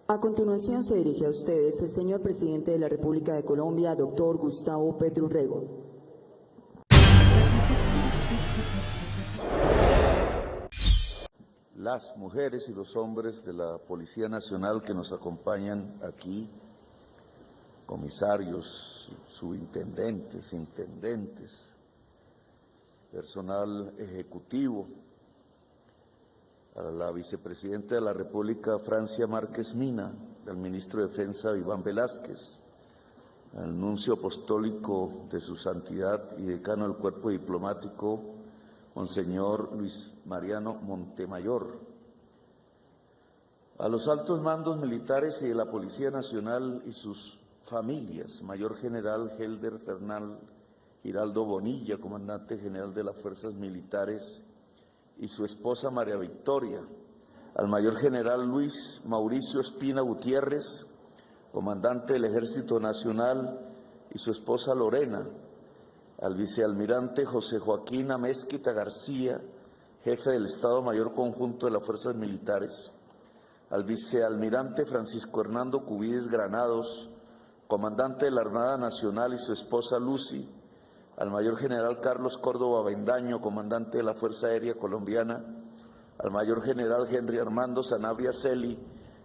A continuación se dirige a ustedes el señor presidente de la República de Colombia, doctor Gustavo Petro Urrego. Las mujeres y los hombres de la Policía Nacional que nos acompañan aquí, comisarios, subintendentes, intendentes, personal ejecutivo, a la vicepresidenta de la República, Francia Márquez Mina, al ministro de Defensa, Iván Velázquez, al nuncio apostólico de su santidad y decano del cuerpo diplomático, Monseñor Luis Mariano Montemayor, a los altos mandos militares y de la Policía Nacional y sus familias, Mayor General Helder Fernal Giraldo Bonilla, Comandante General de las Fuerzas Militares, y su esposa María Victoria, al Mayor General Luis Mauricio Espina Gutiérrez, Comandante del Ejército Nacional, y su esposa Lorena, al Vicealmirante José Joaquín Amezquita García, Jefe del Estado Mayor Conjunto de las Fuerzas Militares, al Vicealmirante Francisco Hernando Cubides Granados, Comandante de la Armada Nacional, y su esposa Lucy, al Mayor General Carlos Córdoba Bendaño, Comandante de la Fuerza Aérea Colombiana, al Mayor General Henry Armando Sanabria Celi,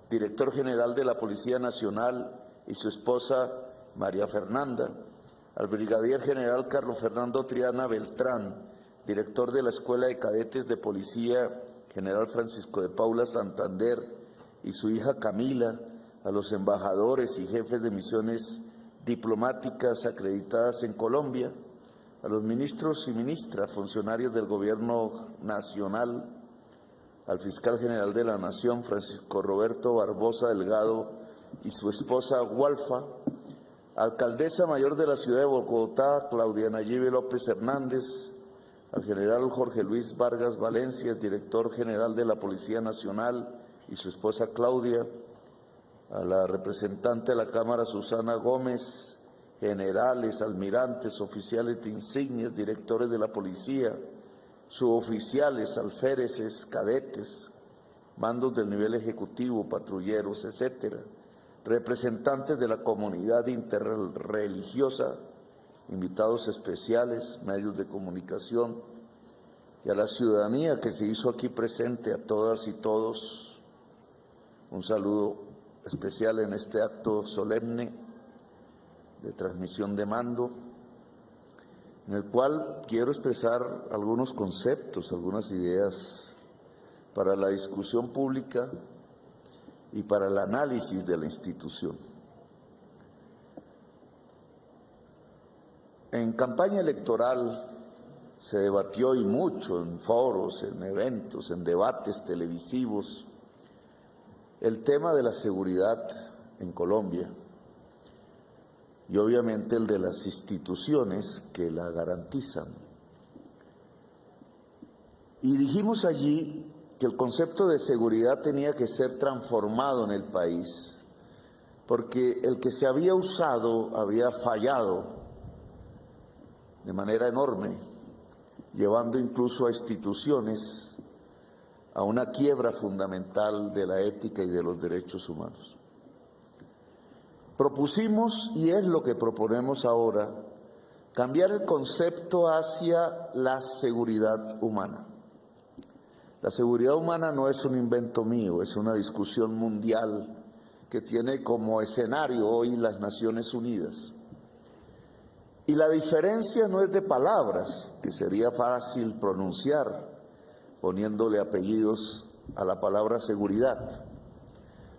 Director General de la Policía Nacional, y su esposa María Fernanda, al Brigadier General Carlos Fernando Triana Beltrán, Director de la Escuela de Cadetes de Policía General Francisco de Paula Santander, y su hija Camila, a los embajadores y jefes de misiones diplomáticas acreditadas en Colombia, a los ministros y ministras, funcionarios del Gobierno Nacional, al Fiscal General de la Nación, Francisco Roberto Barbosa Delgado, y su esposa Walfa, Alcaldesa Mayor de la Ciudad de Bogotá, Claudia Nayibe López Hernández, al General Jorge Luis Vargas Valencia, Director General de la Policía Nacional, y su esposa Claudia, a la representante de la Cámara Susana Gómez, generales, almirantes, oficiales de insignias, directores de la policía, suboficiales, alféreces, cadetes, mandos del nivel ejecutivo, patrulleros, etcétera, representantes de la comunidad interreligiosa, invitados especiales, medios de comunicación, y a la ciudadanía que se hizo aquí presente, a todas y todos, un saludo especial en este acto solemne de transmisión de mando, en el cual quiero expresar algunos conceptos, algunas ideas para la discusión pública y para el análisis de la institución. En campaña electoral se debatió y mucho en foros, en eventos, en debates televisivos, el tema de la seguridad en Colombia y obviamente el de las instituciones que la garantizan. Y dijimos allí que el concepto de seguridad tenía que ser transformado en el país, porque el que se había usado había fallado de manera enorme, llevando incluso a instituciones a una quiebra fundamental de la ética y de los derechos humanos. Propusimos, y es lo que proponemos ahora, cambiar el concepto hacia la seguridad humana. La seguridad humana no es un invento mío, es una discusión mundial que tiene como escenario hoy las Naciones Unidas. Y la diferencia no es de palabras, que sería fácil pronunciar poniéndole apellidos a la palabra seguridad.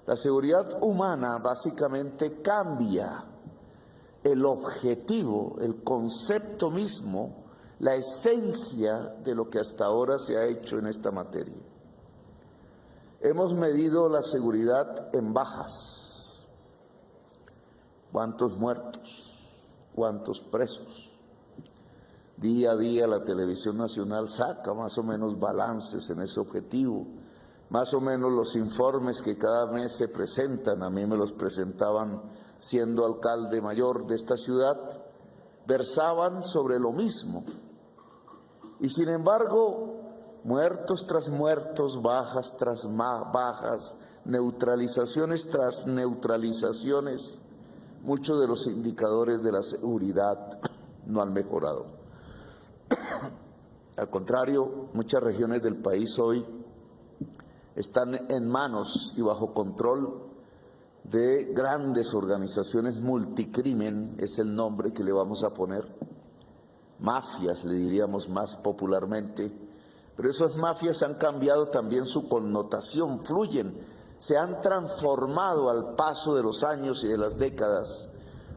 La seguridad humana básicamente cambia el objetivo, el concepto mismo, la esencia de lo que hasta ahora se ha hecho en esta materia. Hemos medido la seguridad en bajas. ¿Cuántos muertos? ¿Cuántos presos? Día a día la televisión nacional saca más o menos balances en ese objetivo. Más o menos los informes que cada mes se presentan, a mí me los presentaban siendo alcalde mayor de esta ciudad, versaban sobre lo mismo. Y sin embargo, muertos tras muertos, bajas tras bajas, neutralizaciones tras neutralizaciones, muchos de los indicadores de la seguridad no han mejorado. Al contrario, muchas regiones del país hoy están en manos y bajo control de grandes organizaciones multicrimen, es el nombre que le vamos a poner, mafias le diríamos más popularmente, pero esas mafias han cambiado también su connotación, fluyen, se han transformado al paso de los años y de las décadas.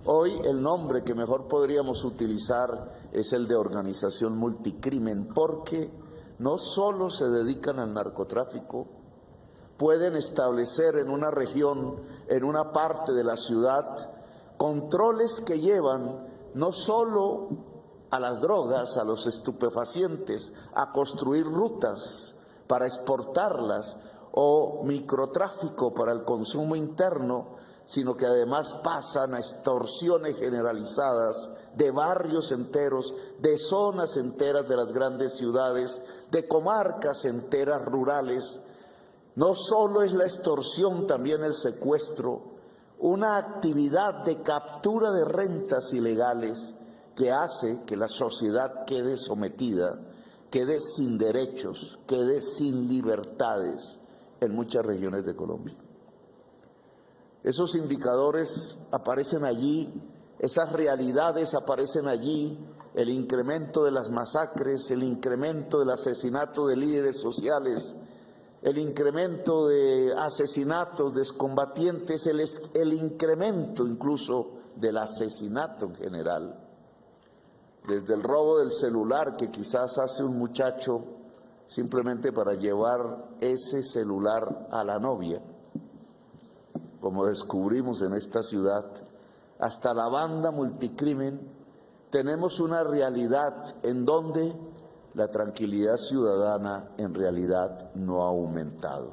Hoy el nombre que mejor podríamos utilizar es el de organización multicrimen, porque no solo se dedican al narcotráfico, pueden establecer en una región, en una parte de la ciudad, controles que llevan no solo a las drogas, a los estupefacientes, a construir rutas para exportarlas o microtráfico para el consumo interno, sino que además pasan a extorsiones generalizadas de barrios enteros, de zonas enteras de las grandes ciudades, de comarcas enteras rurales. No solo es la extorsión, también el secuestro, una actividad de captura de rentas ilegales que hace que la sociedad quede sometida, quede sin derechos, quede sin libertades en muchas regiones de Colombia. Esos indicadores aparecen allí, esas realidades aparecen allí, el incremento de las masacres, el incremento del asesinato de líderes sociales, el incremento de asesinatos de excombatientes, el incremento incluso del asesinato en general, desde el robo del celular que quizás hace un muchacho simplemente para llevar ese celular a la novia, como descubrimos en esta ciudad, hasta la banda multicrimen, tenemos una realidad en donde la tranquilidad ciudadana en realidad no ha aumentado.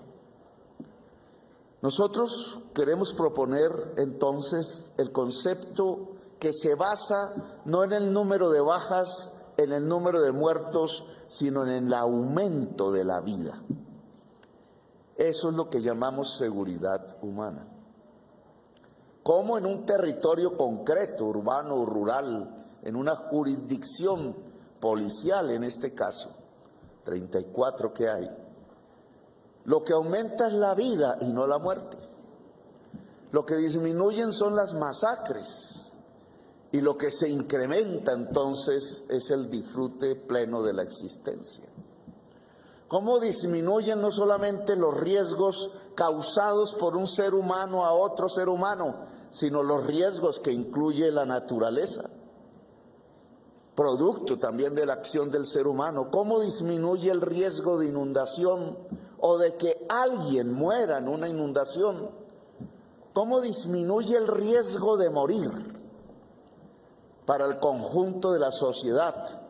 Nosotros queremos proponer entonces el concepto que se basa no en el número de bajas, en el número de muertos, sino en el aumento de la vida. Eso es lo que llamamos seguridad humana. Cómo en un territorio concreto, urbano o rural, en una jurisdicción policial en este caso, 34 que hay, lo que aumenta es la vida y no la muerte. Lo que disminuyen son las masacres y lo que se incrementa entonces es el disfrute pleno de la existencia. ¿Cómo disminuyen no solamente los riesgos causados por un ser humano a otro ser humano, sino los riesgos que incluye la naturaleza, producto también de la acción del ser humano? ¿Cómo disminuye el riesgo de inundación o de que alguien muera en una inundación? ¿Cómo disminuye el riesgo de morir para el conjunto de la sociedad?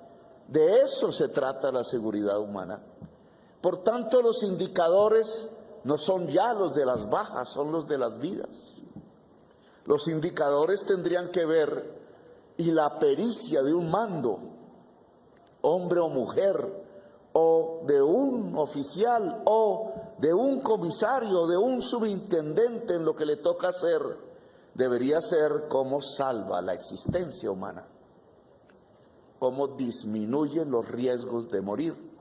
De eso se trata la seguridad humana. Por tanto, los indicadores no son ya los de las bajas, son los de las vidas. Los indicadores tendrían que ver, y la pericia de un mando, hombre o mujer, o de un oficial, o de un comisario, de un subintendente en lo que le toca hacer, debería ser cómo salva la existencia humana, cómo disminuye los riesgos de morir,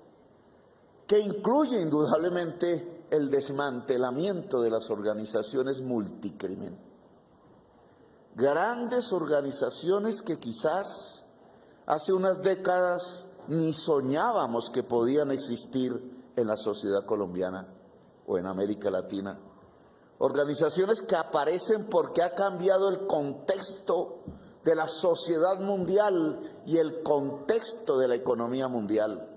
que incluye indudablemente el desmantelamiento de las organizaciones multicrimen. Grandes organizaciones que quizás hace unas décadas ni soñábamos que podían existir en la sociedad colombiana o en América Latina. Organizaciones que aparecen porque ha cambiado el contexto de la sociedad mundial y el contexto de la economía mundial.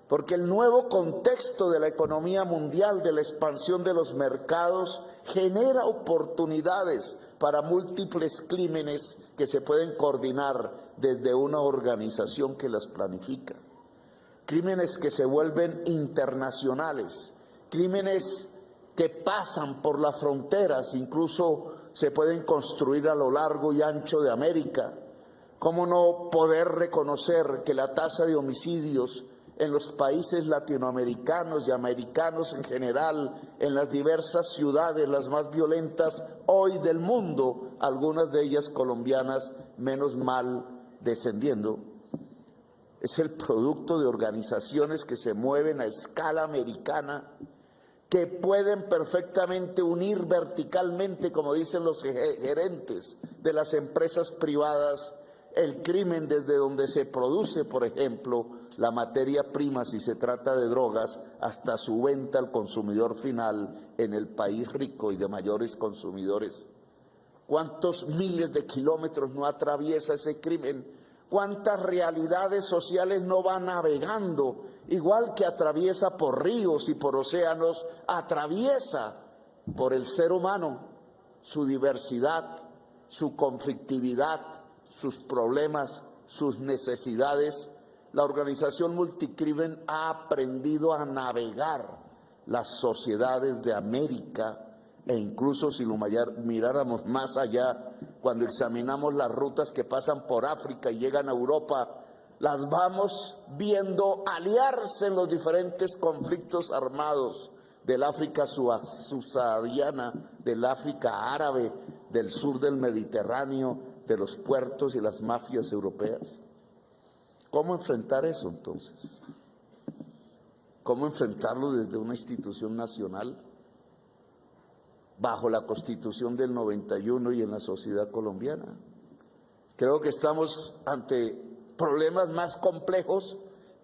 Porque el nuevo contexto de la economía mundial, de la expansión de los mercados, genera oportunidades para múltiples crímenes que se pueden coordinar desde una organización que las planifica. Crímenes que se vuelven internacionales, crímenes que pasan por las fronteras, incluso se pueden construir a lo largo y ancho de América. ¿Cómo no poder reconocer que la tasa de homicidios en los países latinoamericanos y americanos en general, en las diversas ciudades, las más violentas hoy del mundo, algunas de ellas colombianas, menos mal descendiendo, es el producto de organizaciones que se mueven a escala americana, que pueden perfectamente unir verticalmente, como dicen los gerentes de las empresas privadas, el crimen desde donde se produce, por ejemplo, la materia prima, si se trata de drogas, hasta su venta al consumidor final en el país rico y de mayores consumidores. ¿Cuántos miles de kilómetros no atraviesa ese crimen? ¿Cuántas realidades sociales no va navegando? Igual que atraviesa por ríos y por océanos, atraviesa por el ser humano, su diversidad, su conflictividad, sus problemas, sus necesidades. La organización Multicrimen ha aprendido a navegar las sociedades de América, e incluso si lo miráramos más allá, cuando examinamos las rutas que pasan por África y llegan a Europa, las vamos viendo aliarse en los diferentes conflictos armados del África subsahariana, del África árabe, del sur del Mediterráneo, de los puertos y las mafias europeas. ¿Cómo enfrentar eso entonces? ¿Cómo enfrentarlo desde una institución nacional, bajo la Constitución del 91 y en la sociedad colombiana? Creo que estamos ante problemas más complejos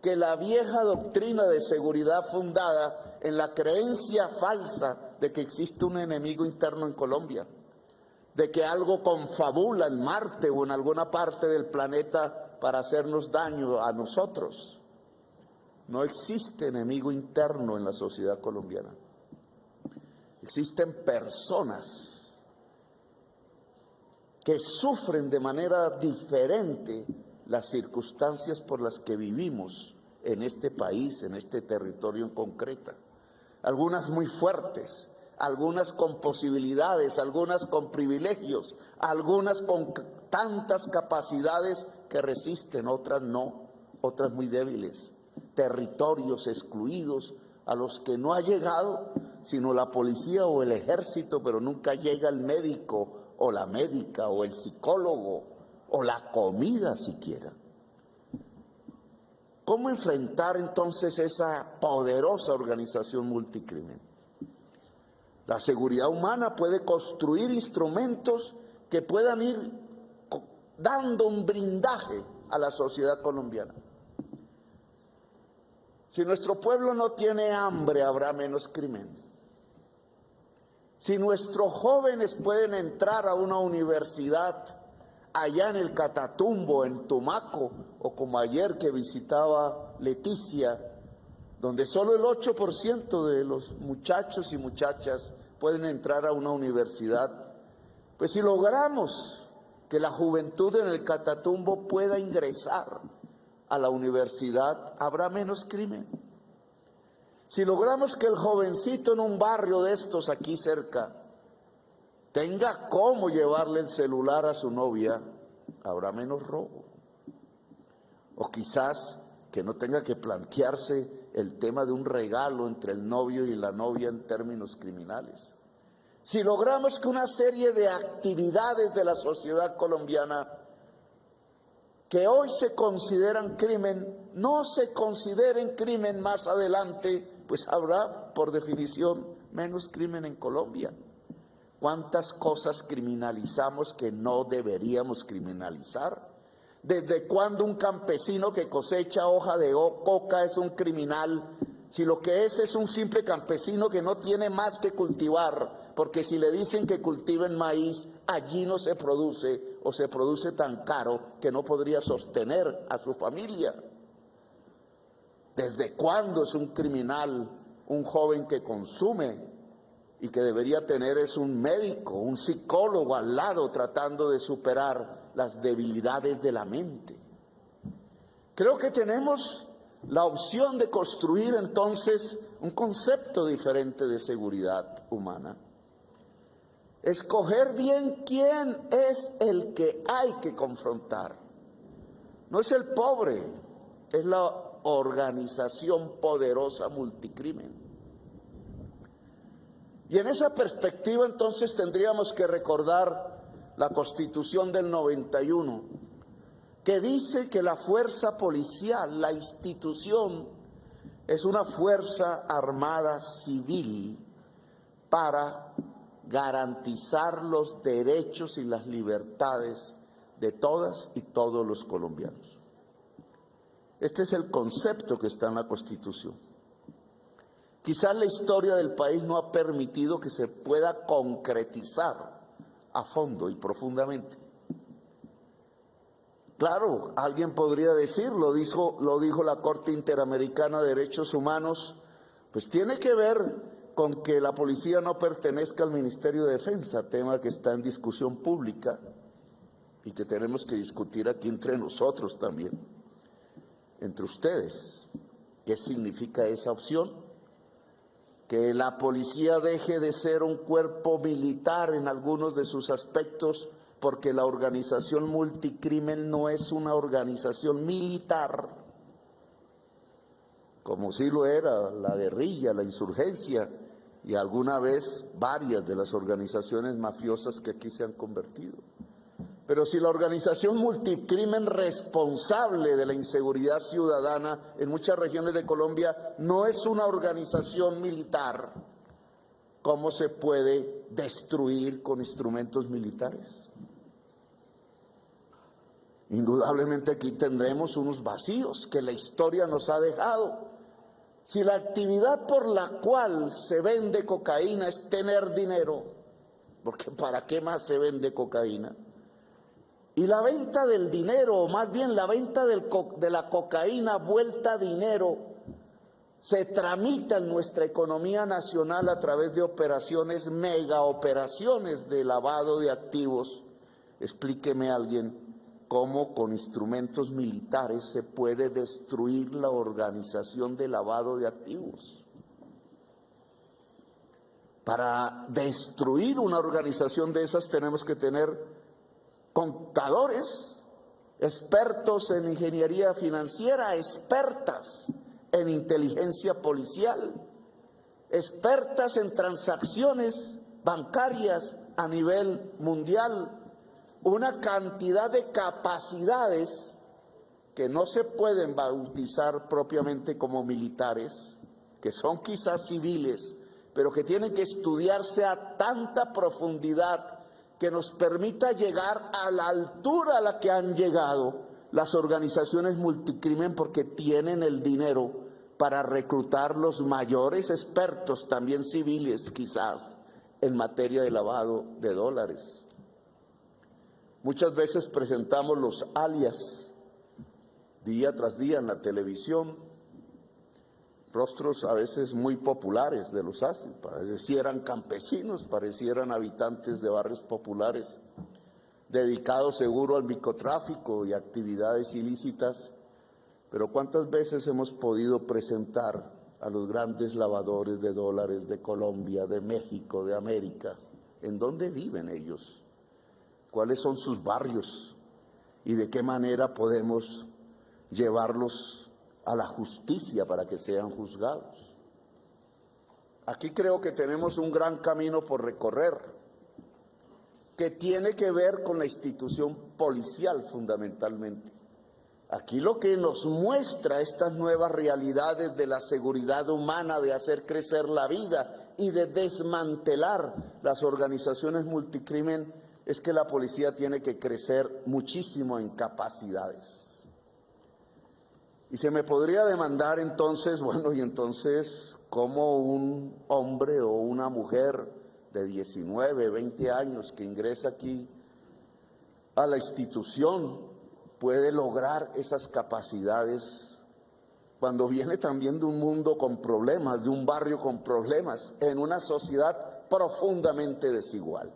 que la vieja doctrina de seguridad fundada en la creencia falsa de que existe un enemigo interno en Colombia, de que algo confabula en Marte o en alguna parte del planeta para hacernos daño a nosotros. No existe enemigo interno en la sociedad colombiana. Existen personas que sufren de manera diferente las circunstancias por las que vivimos en este país, en este territorio en concreto. Algunas muy fuertes, algunas con posibilidades, algunas con privilegios, algunas con tantas capacidades que resisten, otras no, otras muy débiles. Territorios excluidos a los que no ha llegado sino la policía o el ejército, pero nunca llega el médico o la médica o el psicólogo o la comida siquiera. ¿Cómo enfrentar entonces esa poderosa organización Multicrimen? La seguridad humana puede construir instrumentos que puedan ir dando un blindaje a la sociedad colombiana. Si nuestro pueblo no tiene hambre, habrá menos crimen. Si nuestros jóvenes pueden entrar a una universidad allá en el Catatumbo, en Tumaco, o como ayer que visitaba Leticia, donde solo el 8% de los muchachos y muchachas pueden entrar a una universidad, pues si logramos que la juventud en el Catatumbo pueda ingresar a la universidad, habrá menos crimen. Si logramos que el jovencito en un barrio de estos aquí cerca tenga cómo llevarle el celular a su novia, habrá menos robo. O quizás que no tenga que plantearse el tema de un regalo entre el novio y la novia en términos criminales. Si logramos que una serie de actividades de la sociedad colombiana que hoy se consideran crimen, no se consideren crimen más adelante, pues habrá, por definición, menos crimen en Colombia. ¿Cuántas cosas criminalizamos que no deberíamos criminalizar? ¿Desde cuándo un campesino que cosecha hoja de coca es un criminal? Si lo que es un simple campesino que no tiene más que cultivar, porque si le dicen que cultiven maíz, allí no se produce o se produce tan caro que no podría sostener a su familia. ¿Desde cuándo es un criminal un joven que consume y que debería tener es un médico, un psicólogo al lado tratando de superar las debilidades de la mente? Creo que tenemos la opción de construir entonces un concepto diferente de seguridad humana. Escoger bien quién es el que hay que confrontar. No es el pobre, es la organización poderosa multicrimen. Y en esa perspectiva entonces tendríamos que recordar la Constitución del 91, que dice que la fuerza policial, la institución, es una fuerza armada civil para garantizar los derechos y las libertades de todas y todos los colombianos. Este es el concepto que está en la Constitución. Quizás la historia del país no ha permitido que se pueda concretizar a fondo y profundamente. Claro, alguien podría decir, lo dijo la Corte Interamericana de Derechos Humanos, pues tiene que ver con que la policía no pertenezca al Ministerio de Defensa, tema que está en discusión pública y que tenemos que discutir aquí entre nosotros también, entre ustedes. ¿Qué significa esa opción? Que la policía deje de ser un cuerpo militar en algunos de sus aspectos, porque la organización multicrimen no es una organización militar, como sí lo era la guerrilla, la insurgencia y alguna vez varias de las organizaciones mafiosas que aquí se han convertido. Pero si la organización multicrimen responsable de la inseguridad ciudadana en muchas regiones de Colombia no es una organización militar, ¿cómo se puede destruir con instrumentos militares? Indudablemente aquí tendremos unos vacíos que la historia nos ha dejado. Si la actividad por la cual se vende cocaína es tener dinero, porque ¿para qué más se vende cocaína? Y la venta del dinero, o más bien la venta de la cocaína vuelta a dinero, se tramita en nuestra economía nacional a través de operaciones, mega operaciones de lavado de activos. Explíqueme alguien cómo con instrumentos militares se puede destruir la organización de lavado de activos. Para destruir una organización de esas tenemos que tener contadores, expertos en ingeniería financiera, expertas en inteligencia policial, expertas en transacciones bancarias a nivel mundial, una cantidad de capacidades que no se pueden bautizar propiamente como militares, que son quizás civiles, pero que tienen que estudiarse a tanta profundidad que nos permita llegar a la altura a la que han llegado las organizaciones multicrimen, porque tienen el dinero para reclutar los mayores expertos, también civiles quizás, en materia de lavado de dólares. Muchas veces presentamos los alias día tras día en la televisión, rostros a veces muy populares de los así, parecieran campesinos, parecieran habitantes de barrios populares, dedicados seguro al microtráfico y actividades ilícitas, pero ¿cuántas veces hemos podido presentar a los grandes lavadores de dólares de Colombia, de México, de América? ¿En dónde viven ellos? ¿Cuáles son sus barrios? ¿Y de qué manera podemos llevarlos a la justicia para que sean juzgados? Aquí creo que tenemos un gran camino por recorrer, que tiene que ver con la institución policial fundamentalmente. Aquí lo que nos muestra estas nuevas realidades de la seguridad humana, de hacer crecer la vida y de desmantelar las organizaciones multicrimen, es que la policía tiene que crecer muchísimo en capacidades. Y se me podría demandar entonces, bueno, y entonces, ¿cómo un hombre o una mujer de 19, 20 años que ingresa aquí a la institución puede lograr esas capacidades cuando viene también de un mundo con problemas, de un barrio con problemas, en una sociedad profundamente desigual?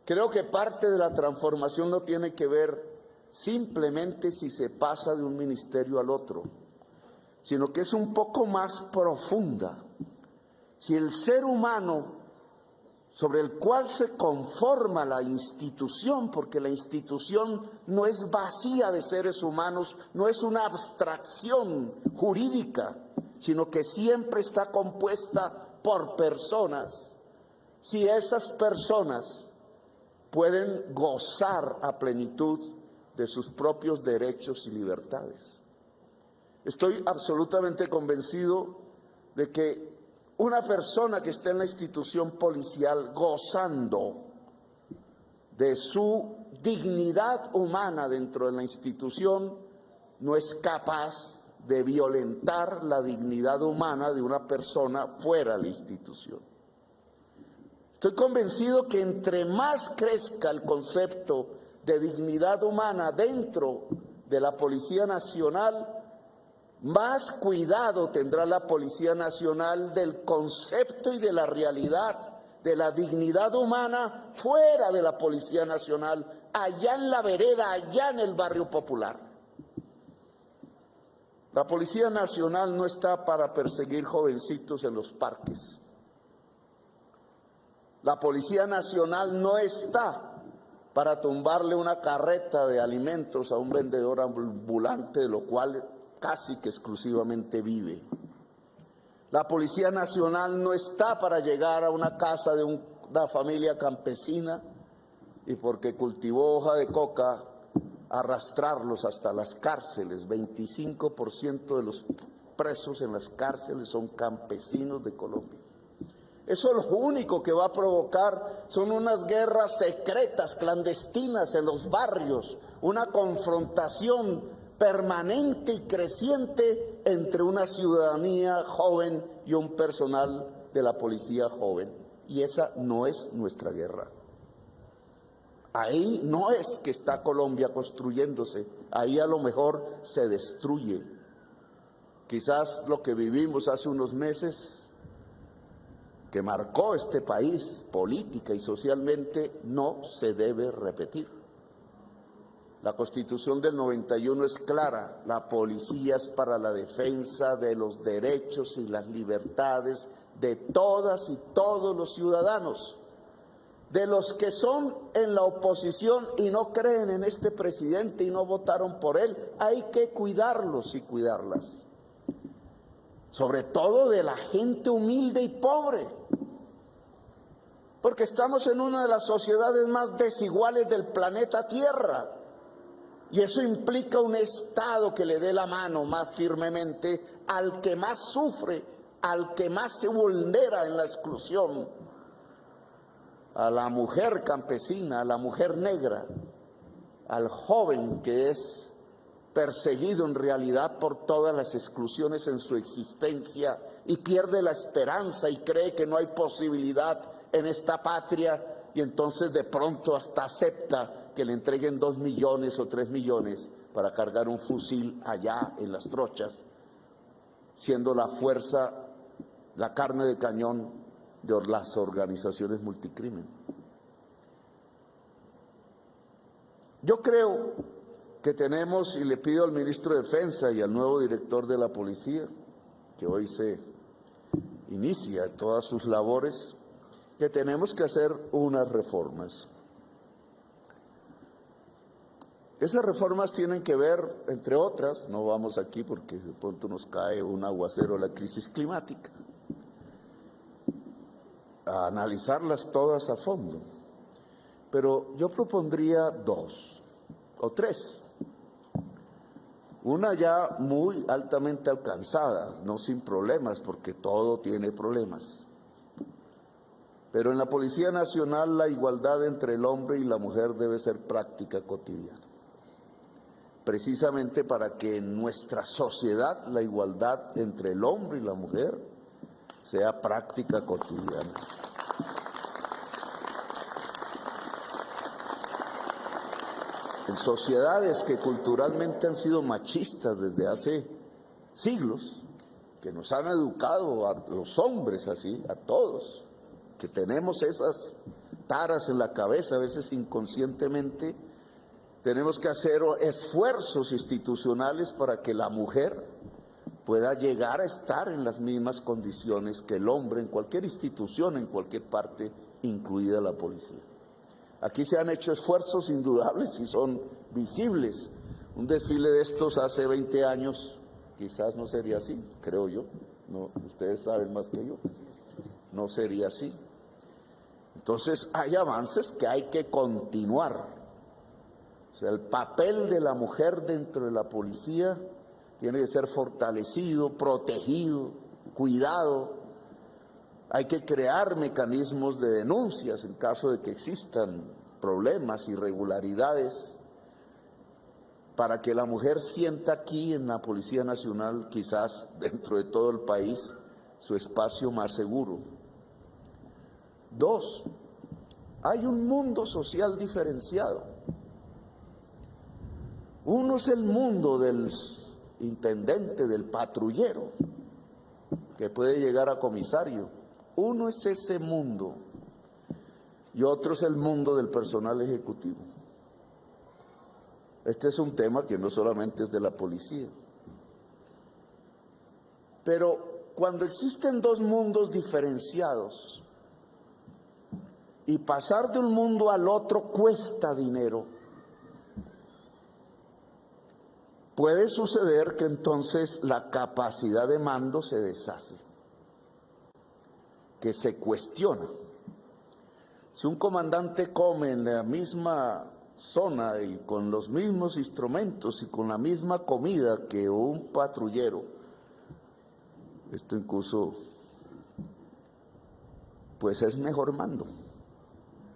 Creo que parte de la transformación no tiene que ver simplemente si se pasa de un ministerio al otro, sino que es un poco más profunda. Si el ser humano sobre el cual se conforma la institución, porque la institución no es vacía de seres humanos, no es una abstracción jurídica, sino que siempre está compuesta por personas. Si esas personas pueden gozar a plenitud de sus propios derechos y libertades. Estoy absolutamente convencido de que una persona que esté en la institución policial gozando de su dignidad humana dentro de la institución no es capaz de violentar la dignidad humana de una persona fuera de la institución. Estoy convencido que entre más crezca el concepto de dignidad humana dentro de la Policía Nacional, más cuidado tendrá la Policía Nacional del concepto y de la realidad de la dignidad humana fuera de la Policía Nacional, allá en la vereda, allá en el barrio popular. La Policía Nacional no está para perseguir jovencitos en los parques. La Policía Nacional no está para tumbarle una carreta de alimentos a un vendedor ambulante, de lo cual casi que exclusivamente vive. La Policía Nacional no está para llegar a una casa de una familia campesina y porque cultivó hoja de coca, arrastrarlos hasta las cárceles. 25% de los presos en las cárceles son campesinos de Colombia. Eso lo único que va a provocar son unas guerras secretas, clandestinas en los barrios, una confrontación permanente y creciente entre una ciudadanía joven y un personal de la policía joven. Y esa no es nuestra guerra. Ahí no es que está Colombia construyéndose, ahí a lo mejor se destruye. Quizás lo que vivimos hace unos meses, que marcó este país política y socialmente, no se debe repetir. La Constitución del 91 es clara: la policía es para la defensa de los derechos y las libertades de todas y todos los ciudadanos. De los que son en la oposición y no creen en este presidente y no votaron por él, hay que cuidarlos y cuidarlas. Sobre todo de la gente humilde y pobre, porque estamos en una de las sociedades más desiguales del planeta Tierra, y eso implica un Estado que le dé la mano más firmemente al que más sufre, al que más se vulnera en la exclusión, a la mujer campesina, a la mujer negra, al joven que es perseguido en realidad por todas las exclusiones en su existencia y pierde la esperanza y cree que no hay posibilidad en esta patria, y entonces de pronto hasta acepta que le entreguen 2 millones o 3 millones para cargar un fusil allá en las trochas, siendo la fuerza, la carne de cañón de las organizaciones multicrimen. Yo creo que tenemos, y le pido al ministro de Defensa y al nuevo director de la policía, que hoy se inicia todas sus labores, que tenemos que hacer unas reformas. Esas reformas tienen que ver, entre otras, no vamos aquí porque de pronto nos cae un aguacero, la crisis climática, a analizarlas todas a fondo. Pero yo propondría 2 o 3. Una ya muy altamente alcanzada, no sin problemas, porque todo tiene problemas. Pero en la Policía Nacional la igualdad entre el hombre y la mujer debe ser práctica cotidiana. Precisamente para que en nuestra sociedad la igualdad entre el hombre y la mujer sea práctica cotidiana. En sociedades que culturalmente han sido machistas desde hace siglos, que nos han educado a los hombres así, a todos, que tenemos esas taras en la cabeza, a veces inconscientemente, tenemos que hacer esfuerzos institucionales para que la mujer pueda llegar a estar en las mismas condiciones que el hombre en cualquier institución, en cualquier parte incluida la policía. Aquí se han hecho esfuerzos indudables y son visibles. Un desfile de estos hace 20 años quizás no sería así, creo yo. No, ustedes saben más que yo. No sería así. Entonces hay avances que hay que continuar. O sea, el papel de la mujer dentro de la policía tiene que ser fortalecido, protegido, cuidado. Hay que crear mecanismos de denuncias en caso de que existan problemas, irregularidades, para que la mujer sienta aquí en la Policía Nacional, quizás dentro de todo el país, su espacio más seguro. 2, hay un mundo social diferenciado. Uno es el mundo del intendente, del patrullero, que puede llegar a comisario. Uno es ese mundo y otro es el mundo del personal ejecutivo. Este es un tema que no solamente es de la policía. Pero cuando existen dos mundos diferenciados y pasar de un mundo al otro cuesta dinero, puede suceder que entonces la capacidad de mando se deshace, que se cuestiona. Si un comandante come en la misma zona y con los mismos instrumentos y con la misma comida que un patrullero, esto incluso, pues es mejor mando,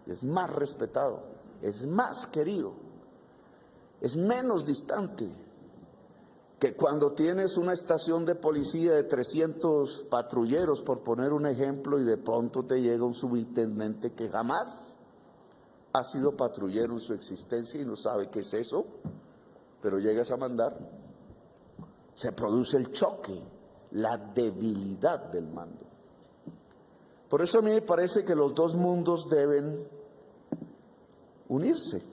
es más respetado, es más querido, es menos distante que cuando tienes una estación de policía de 300 patrulleros, por poner un ejemplo, y de pronto te llega un subintendente que jamás ha sido patrullero en su existencia y no sabe qué es eso, pero llegas a mandar. Se produce el choque, la debilidad del mando. Por eso a mí me parece que los dos mundos deben unirse.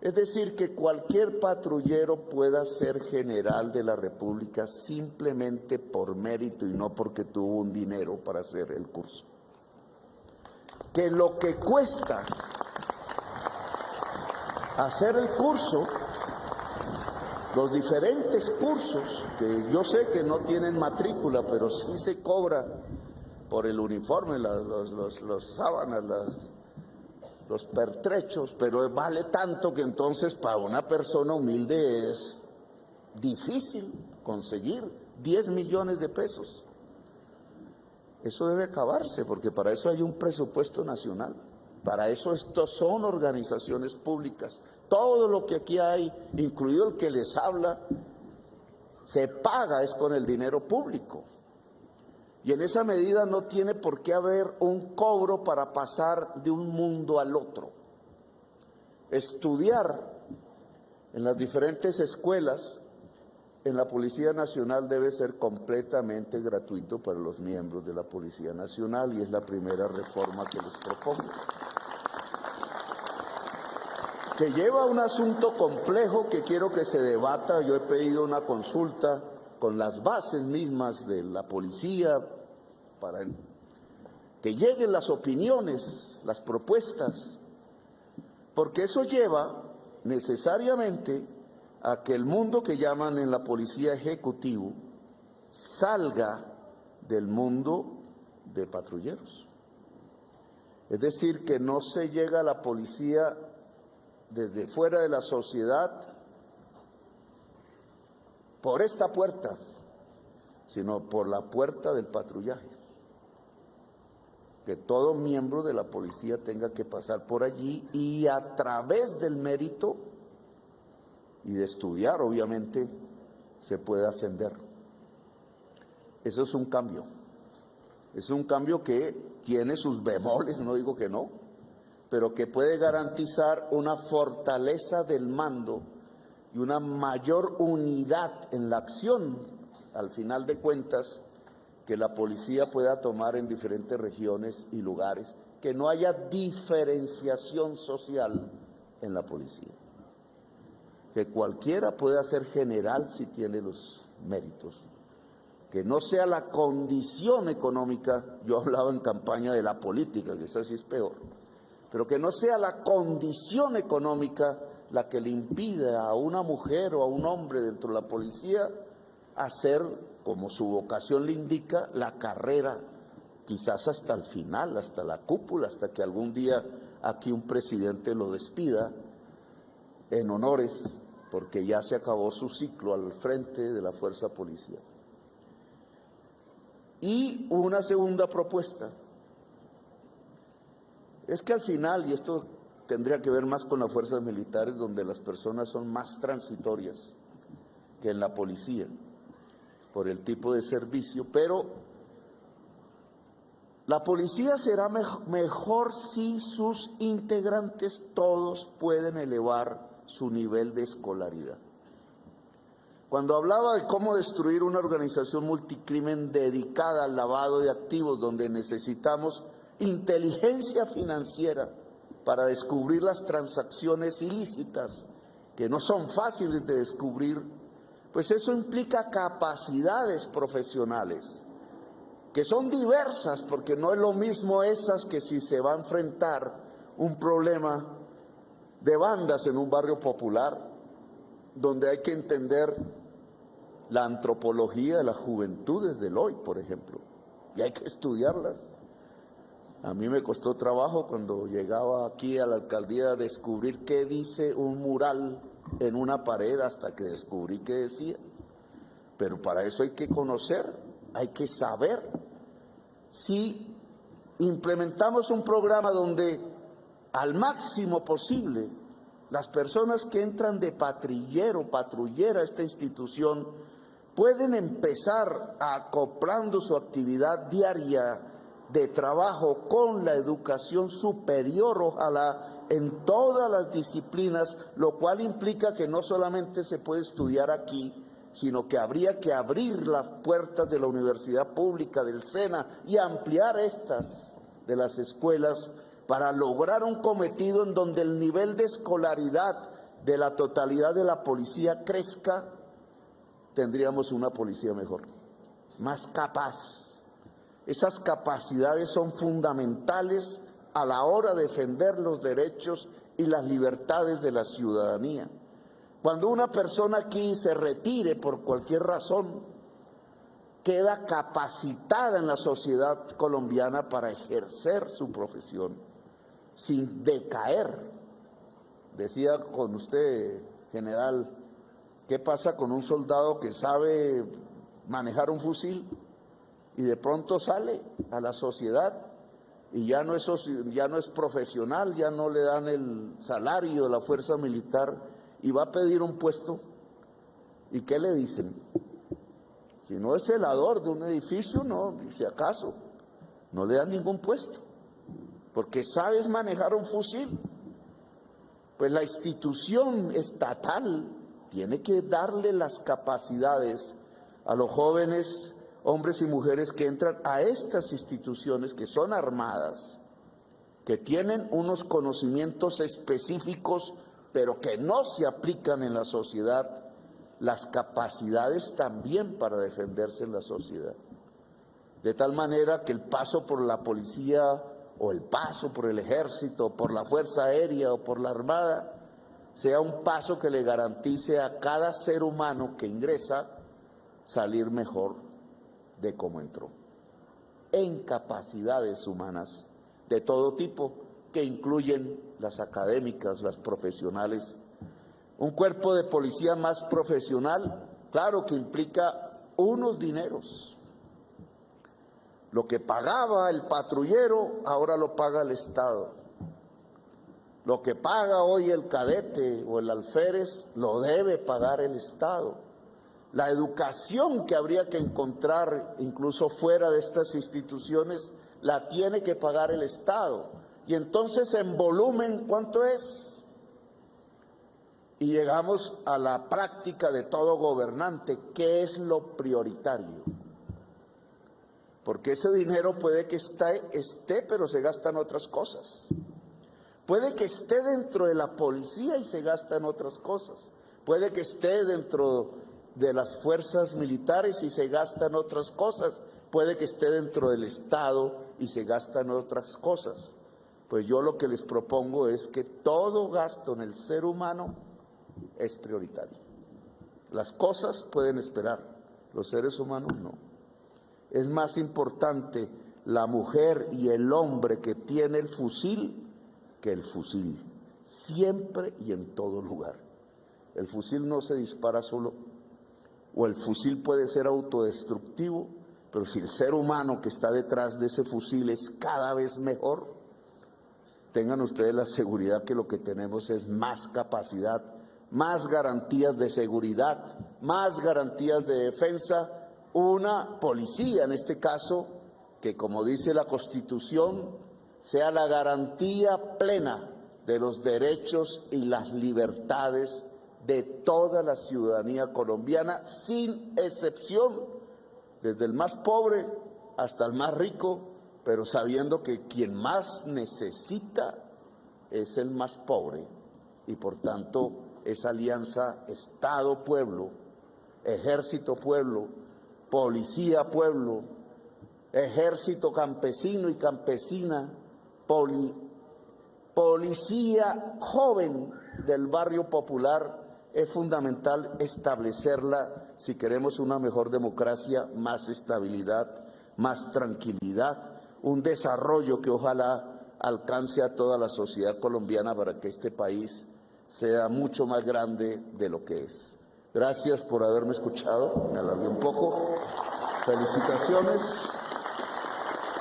Es decir, que cualquier patrullero pueda ser general de la República simplemente por mérito y no porque tuvo un dinero para hacer el curso. Que lo que cuesta hacer el curso, los diferentes cursos, que yo sé que no tienen matrícula, pero sí se cobra por el uniforme, los sábanas, los pertrechos, pero vale tanto que entonces para una persona humilde es difícil conseguir 10 millones de pesos. Eso debe acabarse, porque para eso hay un presupuesto nacional. Para eso estos son organizaciones públicas. Todo lo que aquí hay, incluido el que les habla, se paga es con el dinero público. Y en esa medida no tiene por qué haber un cobro para pasar de un mundo al otro. Estudiar en las diferentes escuelas en la Policía Nacional debe ser completamente gratuito para los miembros de la Policía Nacional y es la primera reforma que les propongo. Que lleva un asunto complejo que quiero que se debata. Yo he pedido una consulta con las bases mismas de la policía para que lleguen las opiniones, las propuestas, porque eso lleva necesariamente a que el mundo que llaman en la policía ejecutivo salga del mundo de patrulleros. Es decir, que no se llega a la policía desde fuera de la sociedad por esta puerta, sino por la puerta del patrullaje. Que todo miembro de la policía tenga que pasar por allí y a través del mérito y de estudiar, obviamente, se puede ascender. Eso es un cambio. Es un cambio que tiene sus bemoles, no digo que no, pero que puede garantizar una fortaleza del mando y una mayor unidad en la acción, al final de cuentas, que la policía pueda tomar en diferentes regiones y lugares, que no haya diferenciación social en la policía, que cualquiera pueda ser general si tiene los méritos, que no sea la condición económica, yo hablaba en campaña de la política, que esa sí es peor, pero que no sea la condición económica la que le impida a una mujer o a un hombre dentro de la policía hacer, como su vocación le indica, la carrera, quizás hasta el final, hasta la cúpula, hasta que algún día aquí un presidente lo despida en honores, porque ya se acabó su ciclo al frente de la fuerza policial. Y una segunda propuesta, es que al final, y esto tendría que ver más con las fuerzas militares, donde las personas son más transitorias que en la policía, por el tipo de servicio, pero la policía será mejor si sus integrantes todos pueden elevar su nivel de escolaridad. Cuando hablaba de cómo destruir una organización multicrimen dedicada al lavado de activos, donde necesitamos inteligencia financiera para descubrir las transacciones ilícitas, que no son fáciles de descubrir, pues eso implica capacidades profesionales, que son diversas, porque no es lo mismo esas que si se va a enfrentar un problema de bandas en un barrio popular, donde hay que entender la antropología de las juventudes del hoy, por ejemplo, y hay que estudiarlas. A mí me costó trabajo cuando llegaba aquí a la alcaldía descubrir qué dice un mural en una pared, hasta que descubrí qué decía. Pero para eso hay que conocer, hay que saber. Si implementamos un programa donde al máximo posible las personas que entran de patrullera a esta institución pueden empezar acoplando su actividad diaria de trabajo con la educación superior, ojalá en todas las disciplinas, lo cual implica que no solamente se puede estudiar aquí, sino que habría que abrir las puertas de la universidad pública, del SENA, y ampliar estas de las escuelas para lograr un cometido en donde el nivel de escolaridad de la totalidad de la policía crezca. Tendríamos una policía mejor, más capaz. Esas capacidades son fundamentales a la hora de defender los derechos y las libertades de la ciudadanía. Cuando una persona aquí se retire por cualquier razón, queda capacitada en la sociedad colombiana para ejercer su profesión sin decaer. Decía con usted, general, ¿qué pasa con un soldado que sabe manejar un fusil y de pronto sale a la sociedad y ya no es profesional, ya no le dan el salario de la fuerza militar y va a pedir un puesto? ¿Y qué le dicen? Si no es celador de un edificio, no, si acaso, no le dan ningún puesto, porque sabes manejar un fusil. Pues la institución estatal tiene que darle las capacidades a los jóvenes, hombres y mujeres que entran a estas instituciones, que son armadas, que tienen unos conocimientos específicos, pero que no se aplican en la sociedad, las capacidades también para defenderse en la sociedad. De tal manera que el paso por la policía o el paso por el ejército, por la fuerza aérea o por la armada, sea un paso que le garantice a cada ser humano que ingresa salir mejor de cómo entró, en capacidades humanas de todo tipo, que incluyen las académicas, las profesionales. Un cuerpo de policía más profesional, claro que implica unos dineros. Lo que pagaba el patrullero, ahora lo paga el Estado. Lo que paga hoy el cadete o el alférez, lo debe pagar el Estado. La educación que habría que encontrar incluso fuera de estas instituciones, la tiene que pagar el Estado. Y entonces en volumen, ¿cuánto es? Y llegamos a la práctica de todo gobernante, ¿qué es lo prioritario? Porque ese dinero puede que esté, pero se gasta en otras cosas. Puede que esté dentro de la policía y se gasta en otras cosas. Puede que esté dentro de las fuerzas militares y se gasta en otras cosas. Puede que esté dentro del Estado y se gasta en otras cosas. Pues yo lo que les propongo es que todo gasto en el ser humano es prioritario. Las cosas pueden esperar, los seres humanos no. Es más importante la mujer y el hombre que tiene el fusil que el fusil, siempre y en todo lugar. El fusil no se dispara solo, o el fusil puede ser autodestructivo, pero si el ser humano que está detrás de ese fusil es cada vez mejor, tengan ustedes la seguridad que lo que tenemos es más capacidad, más garantías de seguridad, más garantías de defensa, una policía en este caso, que como dice la Constitución, sea la garantía plena de los derechos y las libertades de toda la ciudadanía colombiana, sin excepción, desde el más pobre hasta el más rico, pero sabiendo que quien más necesita es el más pobre, y por tanto esa alianza Estado-Pueblo, Ejército-Pueblo, Policía-Pueblo, Ejército campesino y campesina, policía joven del barrio popular, es fundamental establecerla si queremos una mejor democracia, más estabilidad, más tranquilidad, un desarrollo que ojalá alcance a toda la sociedad colombiana para que este país sea mucho más grande de lo que es. Gracias por haberme escuchado, me alargué un poco. Felicitaciones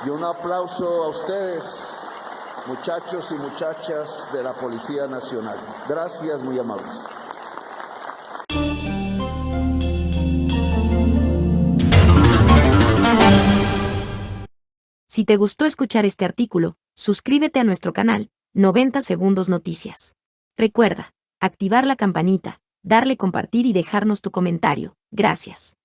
y un aplauso a ustedes, muchachos y muchachas de la Policía Nacional. Gracias, muy amables. Si te gustó escuchar este artículo, suscríbete a nuestro canal, 90 Segundos Noticias. Recuerda, activar la campanita, darle compartir y dejarnos tu comentario. Gracias.